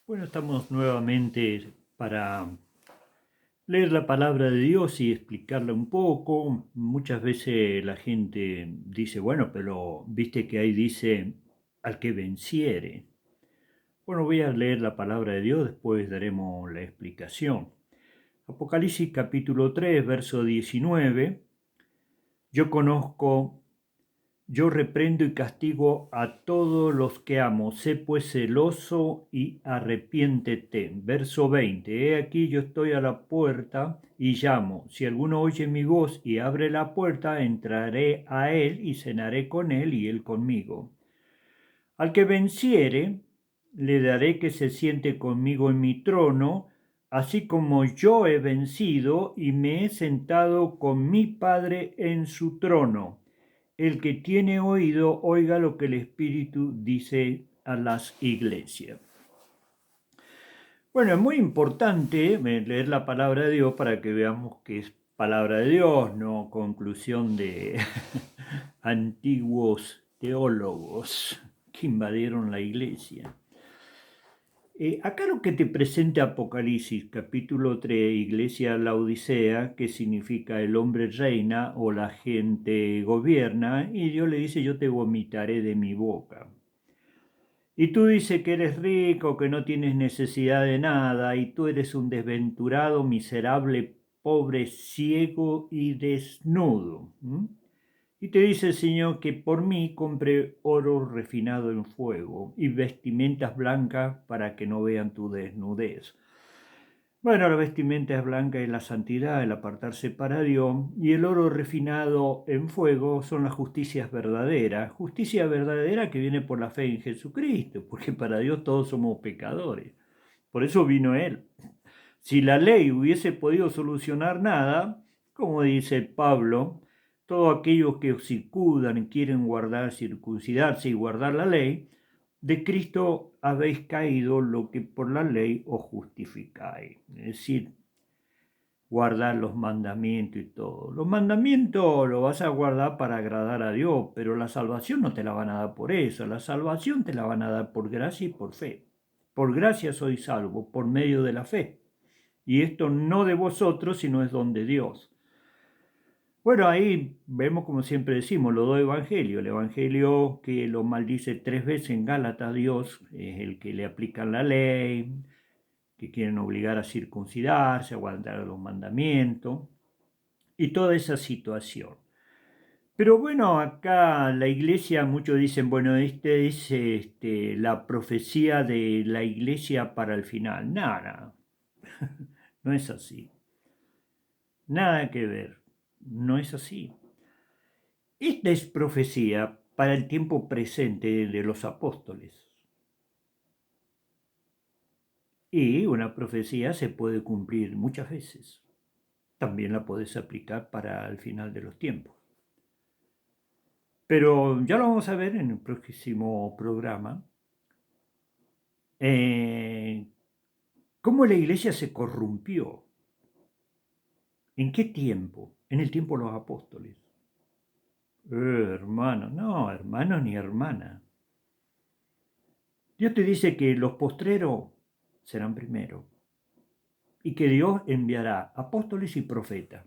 Bueno, estamos nuevamente para leer la palabra de Dios y explicarla un poco. Muchas veces la gente dice, bueno, pero viste que ahí dice al que venciere. Bueno, voy a leer la palabra de Dios, después daremos la explicación. Apocalipsis capítulo 3, verso 19. Yo conozco Yo reprendo y castigo a todos los que amo. Sé pues celoso y arrepiéntete. Verso 20. He aquí yo estoy a la puerta y llamo. Si alguno oye mi voz y abre la puerta, entraré a él y cenaré con él y él conmigo. Al que venciere, le daré que se siente conmigo en mi trono, así como yo he vencido y me he sentado con mi Padre en su trono. El que tiene oído, oiga lo que el Espíritu dice a las iglesias. Bueno, es muy importante leer la palabra de Dios para que veamos que es palabra de Dios, no conclusión de antiguos teólogos que invadieron la iglesia. Acá lo que te presenta Apocalipsis, capítulo 3, Iglesia Laodicea, que significa el hombre reina o la gente gobierna, y Dios le dice, yo te vomitaré de mi boca. Y tú dices que eres rico, que no tienes necesidad de nada, y tú eres un desventurado, miserable, pobre, ciego y desnudo. Y te dice el Señor que por mí compre oro refinado en fuego y vestimentas blancas para que no vean tu desnudez. Bueno, la vestimenta es blanca y la santidad, el apartarse para Dios, y el oro refinado en fuego son las justicias verdaderas. Justicia verdadera que viene por la fe en Jesucristo, porque para Dios todos somos pecadores. Por eso vino Él. Si la ley hubiese podido solucionar nada, como dice Pablo, todos aquellos que os circundan, quieren guardar, circuncidarse y guardar la ley, de Cristo habéis caído lo que por la ley os justificáis. Es decir, guardar los mandamientos y todo. Los mandamientos los vas a guardar para agradar a Dios, pero la salvación no te la van a dar por eso. La salvación te la van a dar por gracia y por fe. Por gracia sois salvos, por medio de la fe. Y esto no de vosotros, sino es don de Dios. Bueno, ahí vemos, como siempre decimos, los dos evangelios. El evangelio que lo maldice 3 veces en Gálatas Dios es el que le aplican la ley, que quieren obligar a circuncidarse, a guardar los mandamientos y toda esa situación. Pero bueno, acá la iglesia, muchos dicen, bueno, este es la profecía de la iglesia para el final. Nada, no es así. Nada que ver, no es así. Esta es profecía para el tiempo presente de los apóstoles. Y una profecía se puede cumplir muchas veces. También la puedes aplicar para el final de los tiempos. Pero ya lo vamos a ver en el próximo programa. Cómo la iglesia se corrompió. ¿En qué tiempo? En el tiempo de los apóstoles. Hermano, no, hermano ni hermana. Dios te dice que los postreros serán primero y que Dios enviará apóstoles y profetas.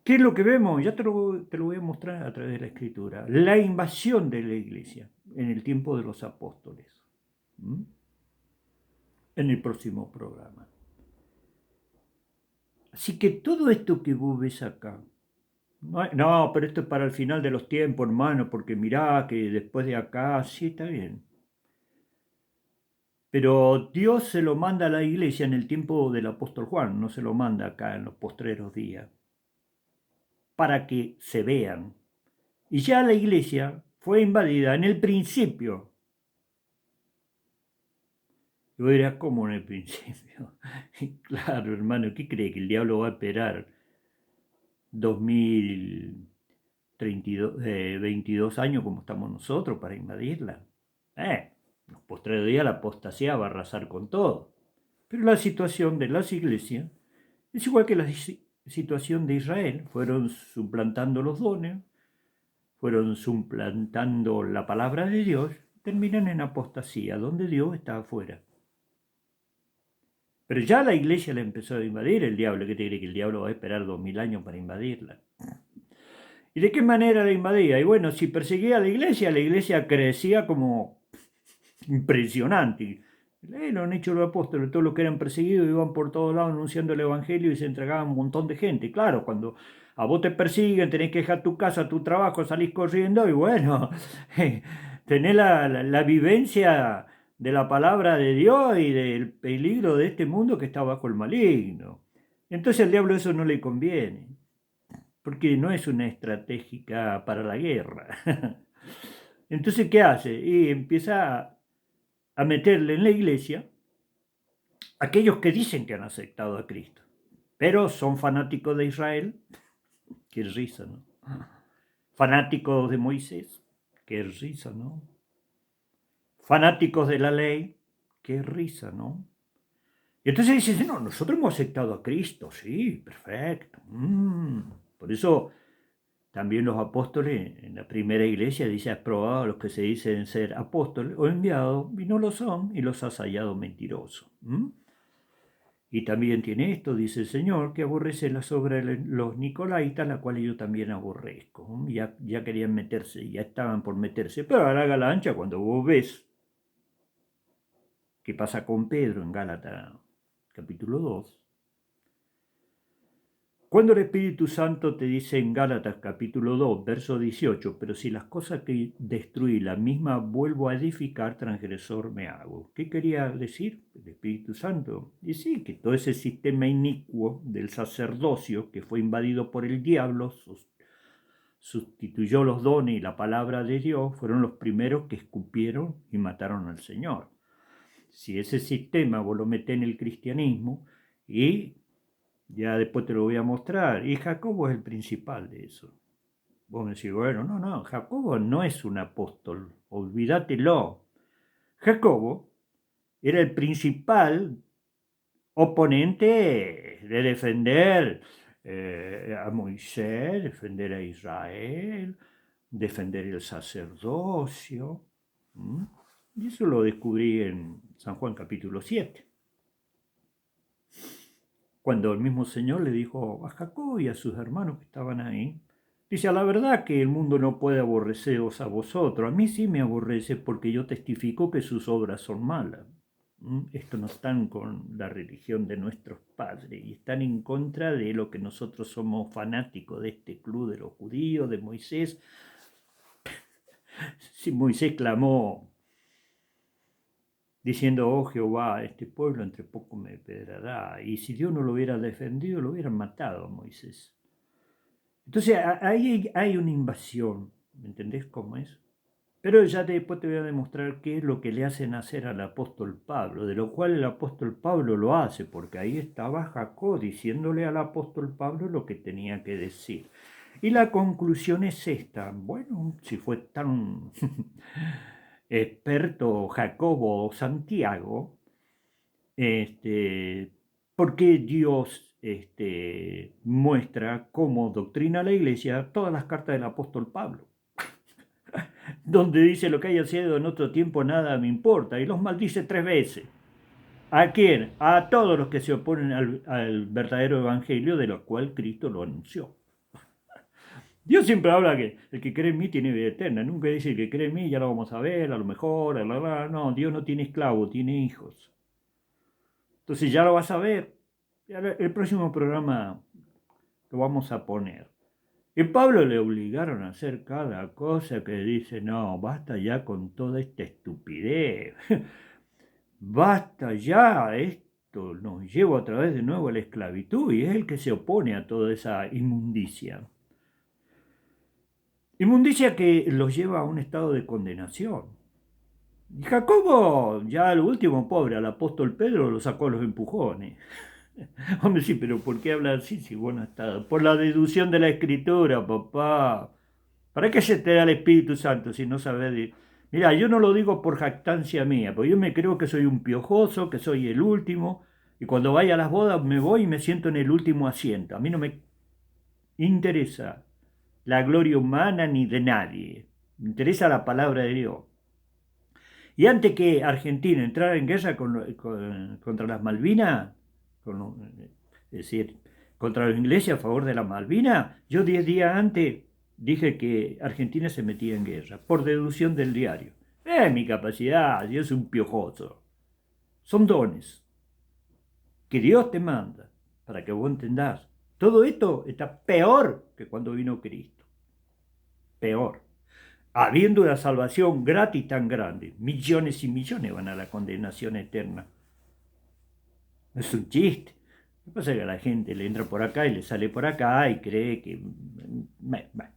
¿Qué es lo que vemos? Ya te lo voy a mostrar a través de la escritura. La invasión de la iglesia en el tiempo de los apóstoles. En el próximo programa. Así que todo esto que vos ves acá, no, pero esto es para el final de los tiempos, hermano, porque mirá que después de acá, sí, está bien. Pero Dios se lo manda a la iglesia en el tiempo del apóstol Juan, no se lo manda acá en los postreros días, para que se vean. Y ya la iglesia fue invadida en el principio. Y vos dirás, ¿cómo en el principio? Claro, hermano, ¿qué cree? ¿Que el diablo va a esperar 2022 años como estamos nosotros para invadirla? Los postreros días la apostasía va a arrasar con todo. Pero la situación de las iglesias es igual que la situación de Israel. Fueron suplantando los dones, fueron suplantando la palabra de Dios terminan en apostasía, donde Dios está afuera. Pero ya la iglesia la empezó a invadir el diablo. ¿Qué te cree que el diablo va a esperar 2000 años para invadirla? ¿Y de qué manera la invadía? Y bueno, si perseguía a la iglesia crecía como impresionante. Lo han hecho los apóstoles, todos los que eran perseguidos iban por todos lados anunciando el evangelio y se entregaban un montón de gente. Claro, cuando a vos te persiguen, tenés que dejar tu casa, tu trabajo, salís corriendo y bueno, tenés la vivencia de la palabra de Dios y del peligro de este mundo que está bajo el maligno. Entonces al diablo eso no le conviene, porque no es una estratégica para la guerra. Entonces, ¿qué hace? Y empieza a meterle en la iglesia aquellos que dicen que han aceptado a Cristo, pero son fanáticos de Israel. Qué risa, ¿no? Fanáticos de Moisés. Qué risa, ¿no? Fanáticos de la ley. Qué risa, ¿no? Y entonces dicen, no, nosotros hemos aceptado a Cristo. Sí, perfecto. Por eso también los apóstoles en la primera iglesia dice, has probado a los que se dicen ser apóstoles o enviados y no lo son y los has hallado mentirosos. Y también tiene esto, dice el Señor, que aborrece las obras de los nicolaitas, la cual yo también aborrezco. Ya querían meterse, ya estaban por meterse. Pero a la galancha, cuando vos ves qué pasa con Pedro en Gálatas capítulo 2, cuando el Espíritu Santo te dice en Gálatas capítulo 2, verso 18, pero si las cosas que destruí la misma vuelvo a edificar, transgresor me hago. ¿Qué quería decir el Espíritu Santo? Y sí, que todo ese sistema inicuo del sacerdocio que fue invadido por el diablo, sustituyó los dones y la palabra de Dios, fueron los primeros que escupieron y mataron al Señor. Si ese sistema vos lo metés en el cristianismo y ya después te lo voy a mostrar. Y Jacobo es el principal de eso. Vos me decís, bueno, no, Jacobo no es un apóstol, olvídatelo. Jacobo era el principal oponente de defender a Moisés, defender a Israel, defender el sacerdocio. Y eso lo descubrí en San Juan capítulo 7. Cuando el mismo Señor le dijo a Jacob y a sus hermanos que estaban ahí, dice, a la verdad que el mundo no puede aborreceros a vosotros, a mí sí me aborrece porque yo testifico que sus obras son malas. Esto no están con la religión de nuestros padres y están en contra de lo que nosotros somos fanáticos de este club de los judíos, de Moisés. Si Moisés clamó diciendo, oh Jehová, este pueblo entre poco me pedrará. Y si Dios no lo hubiera defendido, lo hubieran matado a Moisés. Entonces ahí hay una invasión, ¿me entendés cómo es? Pero ya después te voy a demostrar qué es lo que le hacen hacer al apóstol Pablo, de lo cual el apóstol Pablo lo hace, porque ahí estaba Jacob diciéndole al apóstol Pablo lo que tenía que decir. Y la conclusión es esta, bueno, si fue tan experto Jacobo o Santiago, ¿por qué Dios muestra como doctrina a la iglesia todas las cartas del apóstol Pablo? Donde dice lo que haya sido en otro tiempo nada me importa, y los maldice 3 veces. ¿A quién? A todos los que se oponen al verdadero evangelio de lo cual Cristo lo anunció. Dios siempre habla que el que cree en mí tiene vida eterna. Nunca dice el que cree en mí ya lo vamos a ver, a lo mejor, no, Dios no tiene esclavo, tiene hijos. Entonces ya lo vas a ver. El próximo programa lo vamos a poner. Y Pablo le obligaron a hacer cada cosa que dice, no, basta ya con toda esta estupidez. Basta ya, esto nos lleva otra vez de nuevo a la esclavitud y es el que se opone a toda esa inmundicia. Inmundicia que los lleva a un estado de condenación. Y Jacobo, ya al último, pobre, al apóstol Pedro lo sacó a los empujones. Hombre, sí, pero ¿por qué habla así si vos no estás? Por la deducción de la escritura, papá. ¿Para qué se te da el Espíritu Santo si no sabes? Mira, yo no lo digo por jactancia mía, porque yo me creo que soy un piojoso, que soy el último, y cuando vaya a las bodas me voy y me siento en el último asiento. A mí no me interesa la gloria humana ni de nadie. Me interesa la palabra de Dios. Y antes que Argentina entrara en guerra contra las Malvinas, es decir, contra los ingleses a favor de las Malvinas, yo 10 días antes dije que Argentina se metía en guerra, por deducción del diario. Mi capacidad, yo soy un piojoso. Son dones que Dios te manda para que vos entendás. Todo esto está peor que cuando vino Cristo. Peor. Habiendo una salvación gratis tan grande, millones y millones van a la condenación eterna. Es un chiste. Lo que pasa es que a la gente le entra por acá y le sale por acá y cree que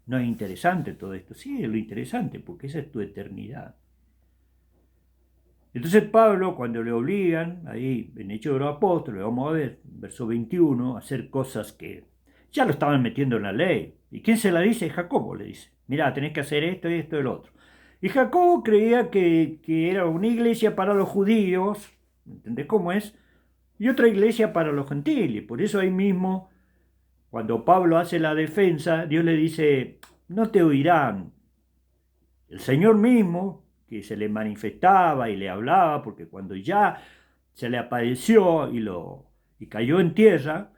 no es interesante todo esto. Sí, es lo interesante, porque esa es tu eternidad. Entonces Pablo, cuando le obligan, ahí en Hechos de los Apóstoles, vamos a ver, verso 21, a hacer cosas que ya lo estaban metiendo en la ley. ¿Y quién se la dice? Jacobo le dice, mirá, tenés que hacer esto y esto y lo otro. Y Jacobo creía que era una iglesia para los judíos, ¿entendés cómo es? Y otra iglesia para los gentiles. Por eso ahí mismo, cuando Pablo hace la defensa, Dios le dice, no te oirán. El Señor mismo, que se le manifestaba y le hablaba, porque cuando ya se le apareció y cayó en tierra,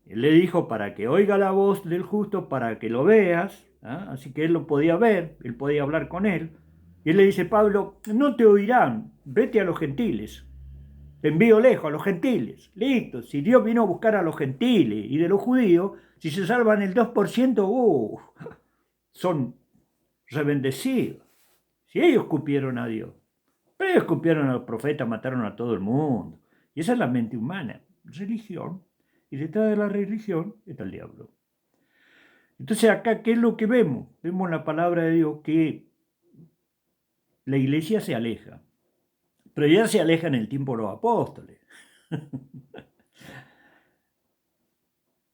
él le dijo para que oiga la voz del justo, para que lo veas, ¿ah? Así que él lo podía ver, él podía hablar con él. Y él le dice, Pablo, no te oirán, vete a los gentiles. Te envío lejos a los gentiles. Listo, si Dios vino a buscar a los gentiles y de los judíos, si se salvan el 2%, son rebendecidos. Si ellos escupieron a Dios, pero ellos escupieron a los profetas, mataron a todo el mundo. Y esa es la mente humana, religión. Y detrás de la religión está el diablo. Entonces acá, ¿qué es lo que vemos? Vemos en la palabra de Dios que la iglesia se aleja. Pero ya se aleja en el tiempo de los apóstoles.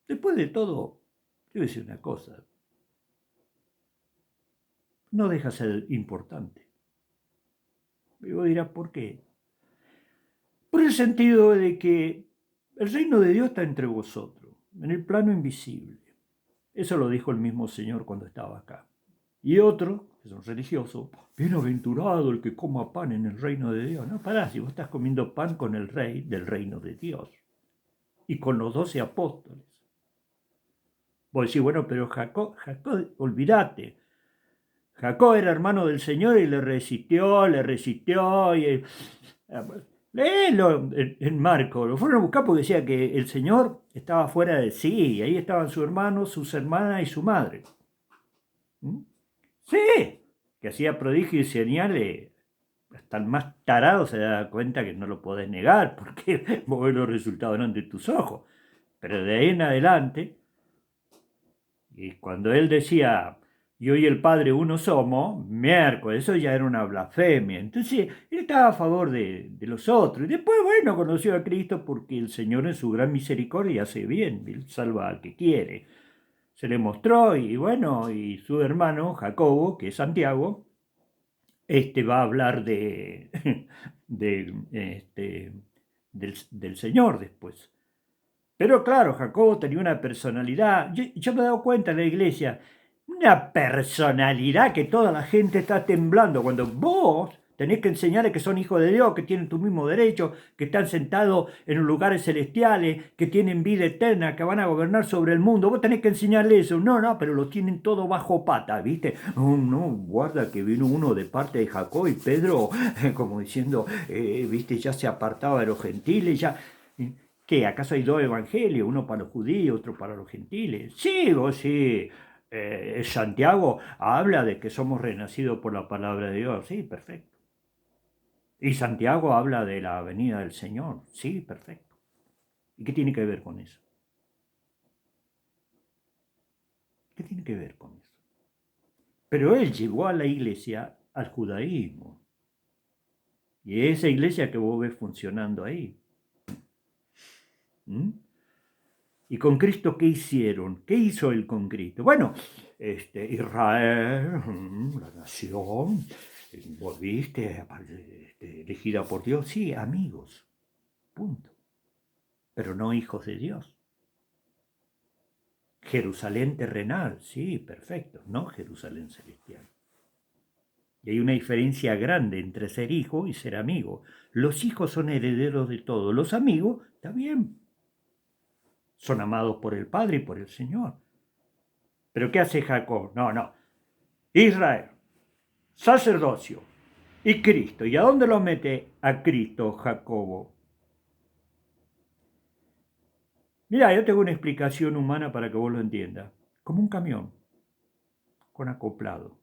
Después de todo, te voy a decir una cosa. No deja de ser importante. Y vos dirás, ¿por qué? Por el sentido de que el reino de Dios está entre vosotros, en el plano invisible. Eso lo dijo el mismo Señor cuando estaba acá. Y otros, que son religiosos, bienaventurado el que coma pan en el reino de Dios. No, pará, si vos estás comiendo pan con el rey del reino de Dios y con los 12 apóstoles. Vos decís, bueno, pero Jacob, olvídate. Jacob era hermano del Señor y le resistió. Léelo en Marco, lo fueron a buscar porque decía que el Señor estaba fuera de sí, y ahí estaban su hermano, sus hermanas y su madre. ¿Mm? Sí, que hacía prodigios y señales. Hasta el más tarado se da cuenta que no lo podés negar porque vos ves los resultados ante tus ojos. Pero de ahí en adelante, y cuando él decía, yo y el Padre uno somos, miércoles, eso ya era una blasfemia. Entonces, él estaba a favor de los otros. Y después, bueno, conoció a Cristo porque el Señor en su gran misericordia hace bien, él salva al que quiere. Se le mostró y bueno, y su hermano Jacobo, que es Santiago, va a hablar del Señor después. Pero claro, Jacobo tenía una personalidad. Yo me he dado cuenta en la iglesia, una personalidad que toda la gente está temblando. Cuando vos tenés que enseñarles que son hijos de Dios, que tienen tu mismo derecho, que están sentados en lugares celestiales, que tienen vida eterna, que van a gobernar sobre el mundo. Vos tenés que enseñarles eso. No, pero lo tienen todo bajo pata, ¿viste? No, guarda que vino uno de parte de Jacob y Pedro, como diciendo, ¿viste? Ya se apartaba de los gentiles, ya. ¿Qué? ¿Acaso hay dos evangelios? Uno para los judíos, otro para los gentiles. Sí, vos sí. Santiago habla de que somos renacidos por la palabra de Dios. Sí, perfecto. Y Santiago habla de la venida del Señor. Sí, perfecto. ¿Y qué tiene que ver con eso? ¿Qué tiene que ver con eso? Pero él llevó a la iglesia al judaísmo. Y esa iglesia que vos ves funcionando ahí. ¿Mm? ¿Y con Cristo qué hicieron? ¿Qué hizo él con Cristo? Bueno, Israel, la nación, volviste, elegida por Dios, sí, amigos, punto. Pero no hijos de Dios. Jerusalén terrenal, sí, perfecto, no Jerusalén celestial. Y hay una diferencia grande entre ser hijo y ser amigo. Los hijos son herederos de todo. Los amigos, está bien, son amados por el Padre y por el Señor. ¿Pero qué hace Jacob? No. Israel, sacerdocio y Cristo. ¿Y a dónde lo mete a Cristo Jacobo? Mira, yo tengo una explicación humana para que vos lo entiendas. Como un camión con acoplado.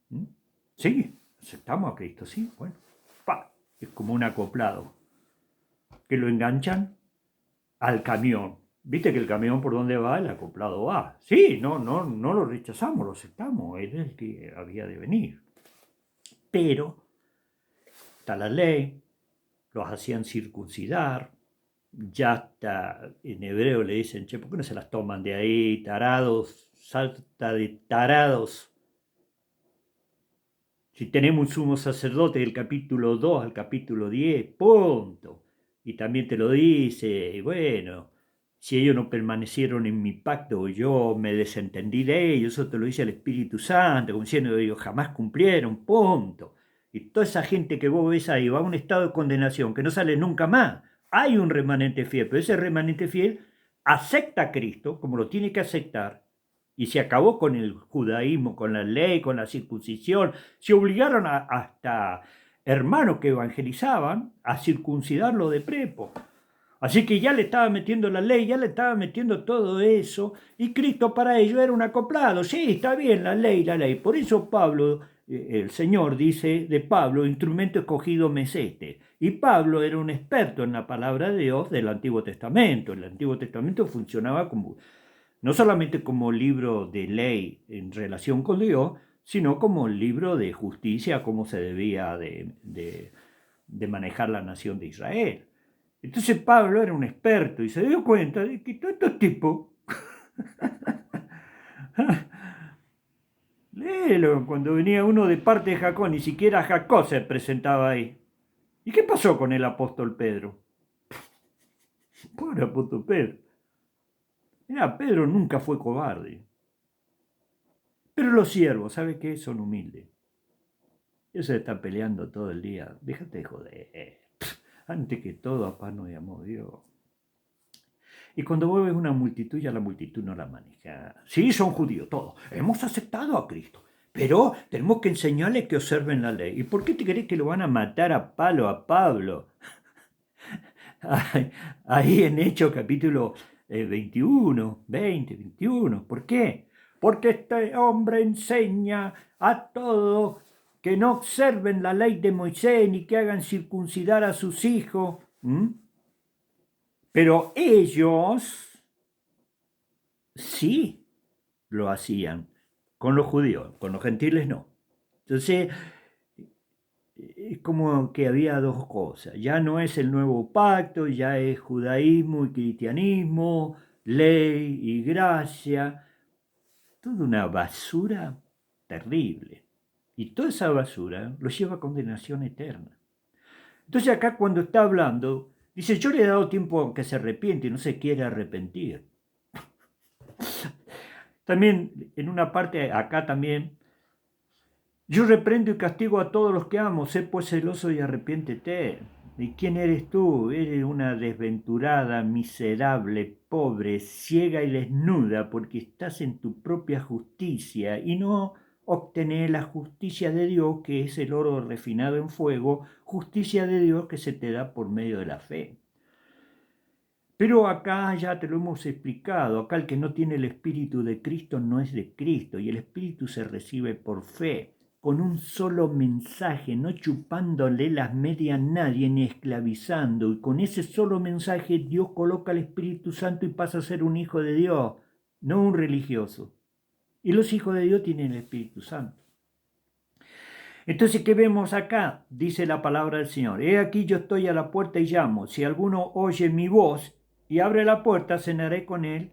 ¿Mm? Sí, aceptamos a Cristo, sí, bueno. Es como un acoplado que lo enganchan al camión. Viste que el camión por donde va, el acoplado va. Sí, no lo rechazamos, lo aceptamos. Él es el que había de venir. Pero está la ley, los hacían circuncidar. Ya está, en hebreo le dicen, che, ¿por qué no se las toman de ahí? Tarados, salta de tarados. Si tenemos un sumo sacerdote del capítulo 2 al capítulo 10, punto. Y también te lo dice, bueno, si ellos no permanecieron en mi pacto, yo me desentendí de ellos, eso te lo dice el Espíritu Santo, como diciendo, ellos jamás cumplieron, punto. Y toda esa gente que vos ves ahí va a un estado de condenación que no sale nunca más. Hay un remanente fiel, pero ese remanente fiel acepta a Cristo como lo tiene que aceptar y se acabó con el judaísmo, con la ley, con la circuncisión. Se obligaron hasta hermanos que evangelizaban a circuncidarlo de prepo. Así que ya le estaba metiendo la ley, ya le estaba metiendo todo eso, y Cristo para ello era un acoplado. Sí, está bien la ley. Por eso Pablo, el Señor dice de Pablo, instrumento escogido me es este. Y Pablo era un experto en la palabra de Dios del Antiguo Testamento. El Antiguo Testamento funcionaba como, no solamente como libro de ley en relación con Dios, sino como libro de justicia, cómo se debía de manejar la nación de Israel. Entonces Pablo era un experto y se dio cuenta de que todos estos tipos, léelo, cuando venía uno de parte de Jacob, ni siquiera Jacob se presentaba ahí. ¿Y qué pasó con el apóstol Pedro? Pobre apóstol Pedro. Mira, Pedro nunca fue cobarde. Pero los siervos, ¿sabe qué? Son humildes. Ellos se están peleando todo el día. Déjate de joder. Antes que todo, a paz nos llamó Dios. Y cuando vos ves una multitud, ya la multitud no la maneja. Sí, son judíos, todos. Hemos aceptado a Cristo. Pero tenemos que enseñarles que observen la ley. ¿Y por qué te crees que lo van a matar a palo a Pablo? Ahí en Hechos capítulo 21, 20, 21. ¿Por qué? Porque este hombre enseña a todos que no observen la ley de Moisés ni que hagan circuncidar a sus hijos. Pero ellos sí lo hacían con los judíos, con los gentiles no. Entonces, es como que había dos cosas. Ya no es el nuevo pacto, ya es judaísmo y cristianismo, ley y gracia. Toda una basura terrible. Y toda esa basura lo lleva a condenación eterna. Entonces acá cuando está hablando, dice, yo le he dado tiempo a que se arrepiente y no se quiere arrepentir. También, en una parte, acá también, yo reprendo y castigo a todos los que amo, sé pues celoso y arrepiéntete. ¿Y quién eres tú? Eres una desventurada, miserable, pobre, ciega y desnuda, porque estás en tu propia justicia y no obtenés la justicia de Dios, que es el oro refinado en fuego, justicia de Dios que se te da por medio de la fe. Pero acá ya te lo hemos explicado, acá el que no tiene el Espíritu de Cristo no es de Cristo, y el Espíritu se recibe por fe, con un solo mensaje, no chupándole las medias a nadie ni esclavizando, y con ese solo mensaje Dios coloca al Espíritu Santo y pasa a ser un hijo de Dios, no un religioso. Y los hijos de Dios tienen el Espíritu Santo. Entonces, ¿qué vemos acá? Dice la palabra del Señor. He aquí yo estoy a la puerta y llamo. Si alguno oye mi voz y abre la puerta, cenaré con él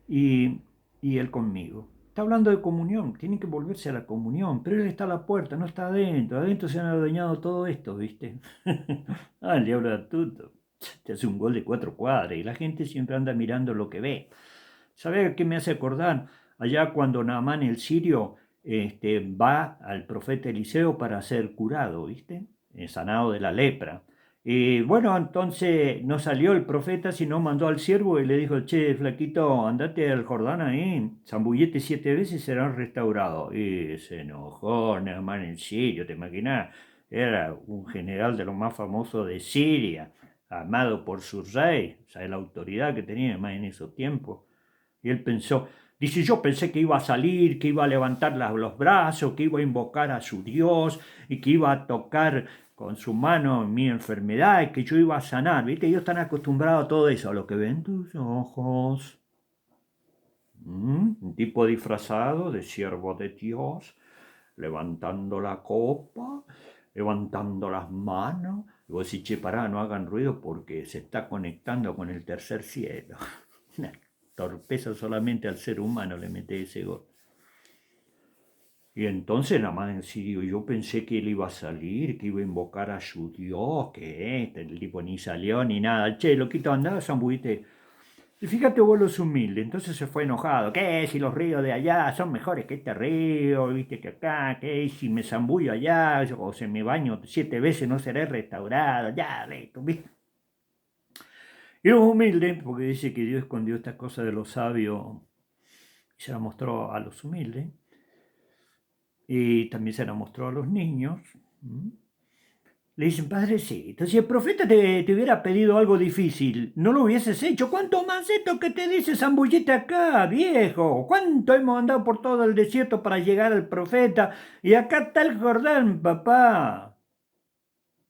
y él conmigo. Está hablando de comunión, tienen que volverse a la comunión, pero él está a la puerta, no está adentro. Adentro se han adueñado todo esto, ¿viste? El diablo de astuto. Te hace un gol de 4 cuadras y la gente siempre anda mirando lo que ve. ¿Sabe qué me hace acordar? Allá cuando Naamán el sirio va al profeta Eliseo para ser curado, ¿viste? Sanado de la lepra. Y bueno, entonces no salió el profeta, sino mandó al siervo y le dijo, che, flaquito, andate al Jordán ahí, zambullete 7 veces y serás restaurado. Y se enojó, Naamán en Sirio, ¿te imaginas? Era un general de los más famosos de Siria, amado por su rey, o sea, la autoridad que tenía más en esos tiempos. Y él pensó, dice, yo pensé que iba a salir, que iba a levantar los brazos, que iba a invocar a su Dios y que iba a tocar con su mano mi enfermedad y que yo iba a sanar. ¿Viste? Ellos están acostumbrados a todo eso, a lo que ven tus ojos. Un tipo disfrazado de siervo de Dios, levantando la copa, levantando las manos. Y vos decís, che, pará, no hagan ruido porque se está conectando con el tercer cielo. Torpeza solamente al ser humano le mete ese gol. Y entonces nada más en Sirio, yo pensé que él iba a salir, que iba a invocar a su Dios, que el tipo ni salió ni nada. Che, loquito, andá, zambuite. Y fíjate vos los humildes, entonces se fue enojado. ¿Qué? Si los ríos de allá son mejores que este río, viste que acá, ¿qué? Si me zambullo allá, o se me baño 7 veces no seré restaurado, ya, listo, ¿viste? Y los humildes, porque dice que Dios escondió esta cosa de los sabios y se la mostró a los humildes, y también se la mostró a los niños. Le dicen, padrecito, si el profeta te hubiera pedido algo difícil, no lo hubieses hecho. ¿Cuánto más esto que te dice zambullite acá, viejo? ¿Cuánto hemos andado por todo el desierto para llegar al profeta? Y acá está el Jordán, papá.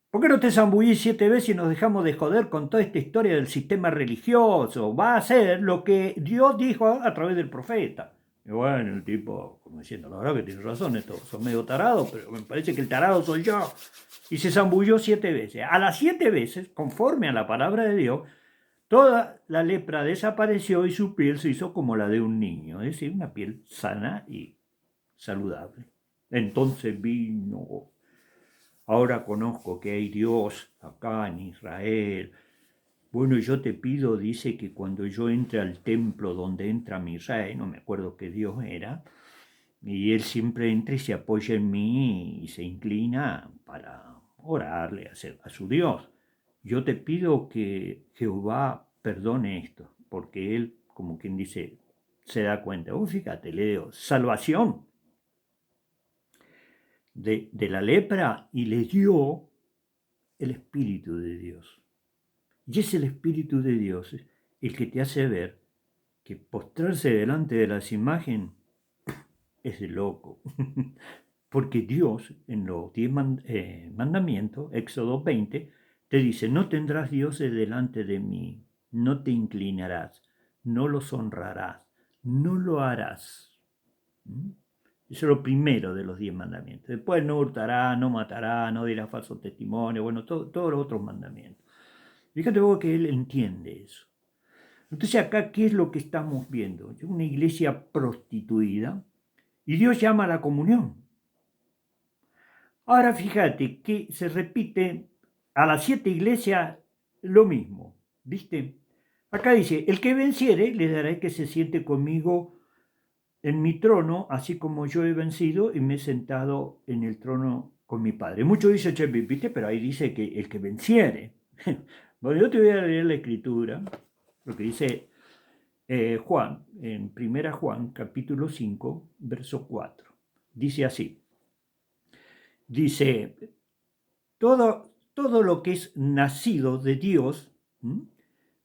¿Por qué no te zambullís 7 veces y nos dejamos de joder con toda esta historia del sistema religioso? Va a ser lo que Dios dijo a través del profeta. Y bueno, el tipo, como diciendo, la verdad que tienes razón, estos son medio tarados, pero me parece que el tarado soy yo. Y se zambulló 7 veces. A las 7 veces, conforme a la palabra de Dios, toda la lepra desapareció y su piel se hizo como la de un niño, es decir, una piel sana y saludable. Entonces vino, ahora conozco que hay Dios acá en Israel. Bueno, yo te pido, dice, que cuando yo entre al templo donde entra mi rey, no me acuerdo qué Dios era, y él siempre entra y se apoya en mí y se inclina para orarle a su Dios. Yo te pido que Jehová perdone esto, porque él, como quien dice, se da cuenta. Fíjate, le dio salvación de la lepra y le dio el Espíritu de Dios. Y es el Espíritu de Dios el que te hace ver que postrarse delante de las imágenes es de loco. Porque Dios en los 10 mandamientos, Éxodo 20, te dice, no tendrás dioses delante de mí, no te inclinarás, no los honrarás, no lo harás. Eso es lo primero de los 10 mandamientos. Después no hurtarás, no matarás, no dirás falso testimonio, bueno, todos los otros mandamientos. Fíjate vos que él entiende eso. Entonces acá, ¿qué es lo que estamos viendo? Una iglesia prostituida y Dios llama a la comunión. Ahora fíjate que se repite a las 7 iglesias lo mismo, ¿viste? Acá dice, el que venciere le daré que se siente conmigo en mi trono, así como yo he vencido y me he sentado en el trono con mi Padre. Muchos dicen, che, ¿viste? Pero ahí dice que el que venciere. Bueno, yo te voy a leer la escritura, lo que dice Juan, en 1 Juan, capítulo 5, verso 4. Dice así. Dice, todo lo que es nacido de Dios,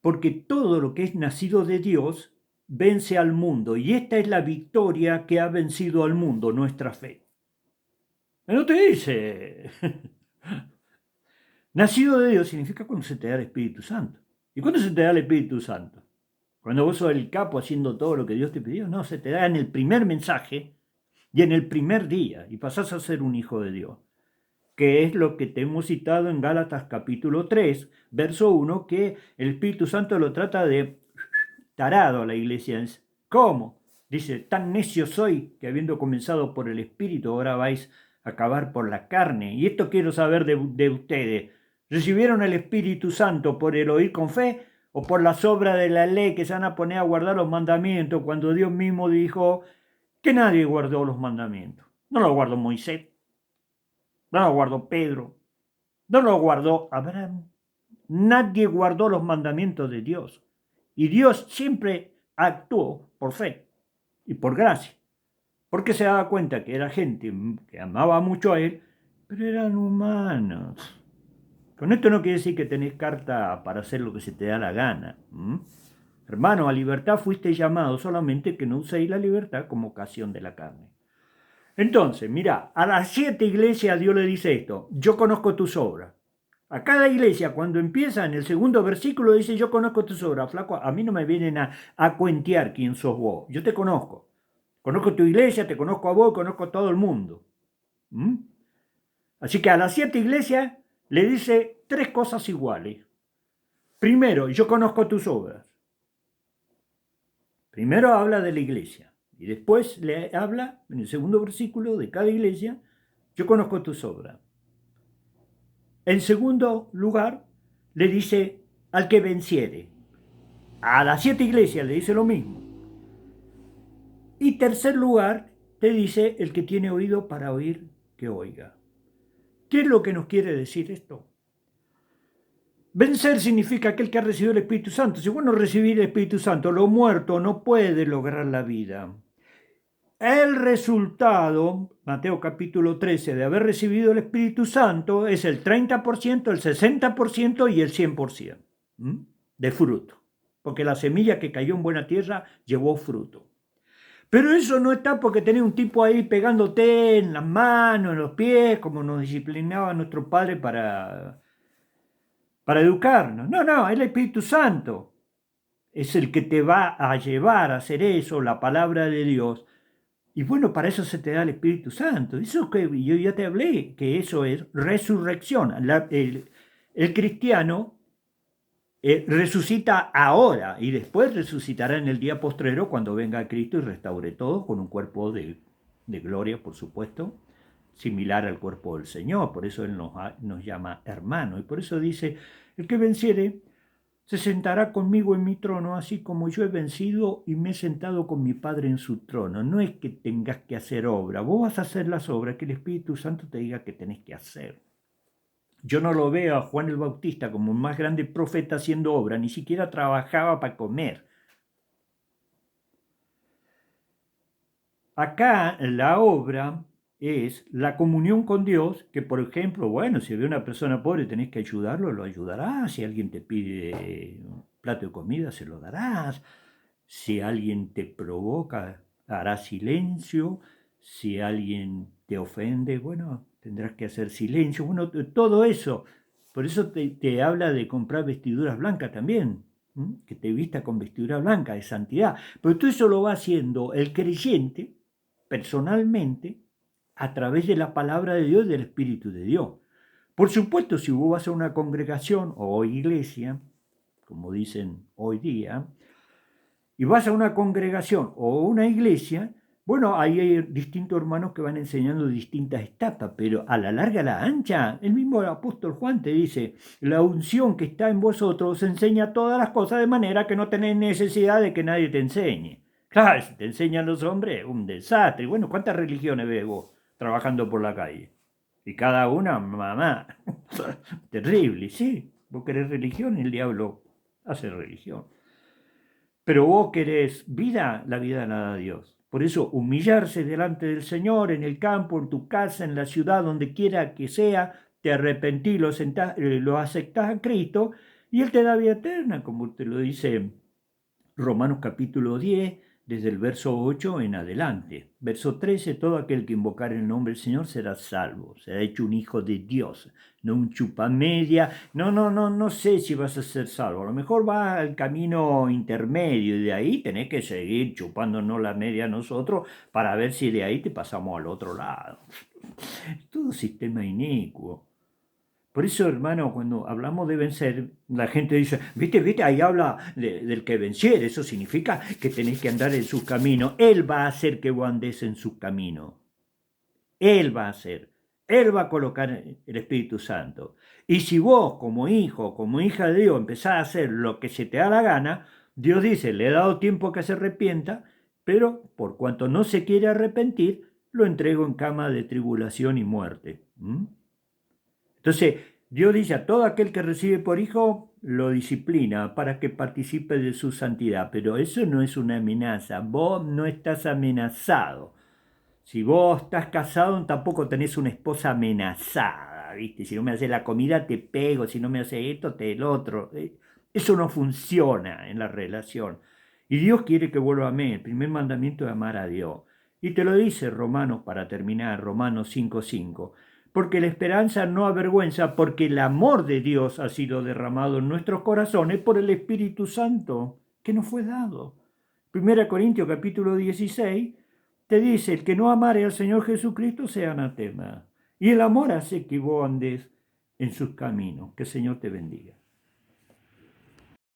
porque todo lo que es nacido de Dios vence al mundo, y esta es la victoria que ha vencido al mundo, nuestra fe. No te dice, nacido de Dios significa cuando se te da el Espíritu Santo. ¿Y cuándo se te da el Espíritu Santo? Cuando vos sos el capo haciendo todo lo que Dios te pidió. No, se te da en el primer mensaje y en el primer día, y pasás a ser un hijo de Dios, que es lo que te hemos citado en Gálatas capítulo 3, verso 1, que el Espíritu Santo lo trata de tarado a la iglesia. ¿Cómo? Dice, tan necio soy que habiendo comenzado por el Espíritu, ahora vais a acabar por la carne. Y esto quiero saber de ustedes. ¿Recibieron el Espíritu Santo por el oír con fe o por las obras de la ley que se van a poner a guardar los mandamientos cuando Dios mismo dijo que nadie guardó los mandamientos. No lo guardó Moisés, no lo guardó Pedro, no lo guardó Abraham. Nadie guardó los mandamientos de Dios. Y Dios siempre actuó por fe y por gracia. Porque se daba cuenta que era gente que amaba mucho a Él, pero eran humanos. Con esto no quiere decir que tenés carta para hacer lo que se te da la gana. Hermano, a libertad fuiste llamado, solamente que no uséis la libertad como ocasión de la carne. Entonces, mira, a las 7 iglesias Dios le dice esto: yo conozco tus obras. A cada iglesia, cuando empieza en el segundo versículo, dice: yo conozco tus obras. Flaco, a mí no me vienen a cuentear quién sos vos. Yo te conozco. Conozco tu iglesia, te conozco a vos, conozco a todo el mundo. Así que a las 7 iglesias le dice 3 cosas iguales. Primero, yo conozco tus obras. Primero habla de la iglesia. Y después le habla, en el segundo versículo de cada iglesia: yo conozco tus obras. En segundo lugar, le dice: al que venciere. A las 7 iglesias le dice lo mismo. Y tercer lugar, te dice: el que tiene oído para oír, que oiga. ¿Qué es lo que nos quiere decir esto? Vencer significa aquel que ha recibido el Espíritu Santo. Si vos no recibís el Espíritu Santo, lo muerto no puede lograr la vida. El resultado, Mateo capítulo 13, de haber recibido el Espíritu Santo es el 30%, el 60% y el 100% de fruto. Porque la semilla que cayó en buena tierra llevó fruto. Pero eso no está porque tenés un tipo ahí pegándote en las manos, en los pies, como nos disciplinaba nuestro padre para educarnos. No, es el Espíritu Santo. Es el que te va a llevar a hacer eso, la palabra de Dios. Y bueno, para eso se te da el Espíritu Santo. Eso que yo ya te hablé, que eso es resurrección. El cristiano resucita ahora y después resucitará en el día postrero cuando venga Cristo y restaure todo con un cuerpo de gloria, por supuesto, similar al cuerpo del Señor. Por eso Él nos llama hermano. Y por eso dice: el que venciere se sentará conmigo en mi trono, así como yo he vencido y me he sentado con mi Padre en su trono. No es que tengas que hacer obra, vos vas a hacer las obras que el Espíritu Santo te diga que tenés que hacer. Yo no lo veo a Juan el Bautista como el más grande profeta haciendo obra, ni siquiera trabajaba para comer. Acá la obra es la comunión con Dios, que por ejemplo, bueno, si ve una persona pobre tenés que ayudarlo, lo ayudarás. Si alguien te pide un plato de comida, se lo darás. Si alguien te provoca, harás silencio. Si alguien te ofende, bueno, tendrás que hacer silencio. Bueno, todo eso. Por eso te habla de comprar vestiduras blancas también, que te vista con vestidura blanca, de santidad. Pero todo eso lo va haciendo el creyente personalmente a través de la palabra de Dios y del Espíritu de Dios. Por supuesto, si vos vas a una congregación o iglesia, como dicen hoy día, y vas a una congregación o una iglesia, bueno, ahí hay distintos hermanos que van enseñando distintas etapas, pero a la larga, a la ancha, el mismo apóstol Juan te dice: la unción que está en vosotros enseña todas las cosas, de manera que no tenéis necesidad de que nadie te enseñe. Claro, si te enseñan los hombres, un desastre. Bueno, ¿cuántas religiones ves vos trabajando por la calle? Y cada una, mamá, terrible, sí. Vos querés religión y el diablo hace religión. Pero vos querés vida, la vida la da Dios. Por eso humillarse delante del Señor, en el campo, en tu casa, en la ciudad, donde quiera que sea, te arrepentís, lo aceptás a Cristo y Él te da vida eterna, como te lo dice Romanos capítulo 10, desde el verso 8 en adelante. Verso 13: todo aquel que invocar el nombre del Señor será salvo, será hecho un hijo de Dios, no un chupamedia. No sé si vas a ser salvo. A lo mejor va al camino intermedio y de ahí tenés que seguir chupándonos la media a nosotros para ver si de ahí te pasamos al otro lado. Todo sistema inicuo. Por eso, hermano, cuando hablamos de vencer, la gente dice: viste, ahí habla del que venciere. Eso significa que tenés que andar en su camino. Él va a hacer que vos andes en su camino. Él va a hacer. Él va a colocar el Espíritu Santo. Y si vos, como hijo, como hija de Dios, empezás a hacer lo que se te da la gana, Dios dice: le he dado tiempo que se arrepienta, pero por cuanto no se quiere arrepentir, lo entrego en cama de tribulación y muerte. Entonces, Dios dice a todo aquel que recibe por hijo, lo disciplina para que participe de su santidad, pero eso no es una amenaza, vos no estás amenazado. Si vos estás casado, tampoco tenés una esposa amenazada, ¿viste? Si no me haces la comida, te pego, si no me haces esto, te el otro. Eso no funciona en la relación. Y Dios quiere que vuelva a mí. El primer mandamiento es amar a Dios. Y te lo dice Romanos, para terminar, Romanos 5:5. Porque la esperanza no avergüenza, porque el amor de Dios ha sido derramado en nuestros corazones por el Espíritu Santo que nos fue dado. 1 capítulo 16 te dice, el que no amare al Señor Jesucristo sea anatema. Y el amor hace que vos andes en sus caminos. Que el Señor te bendiga.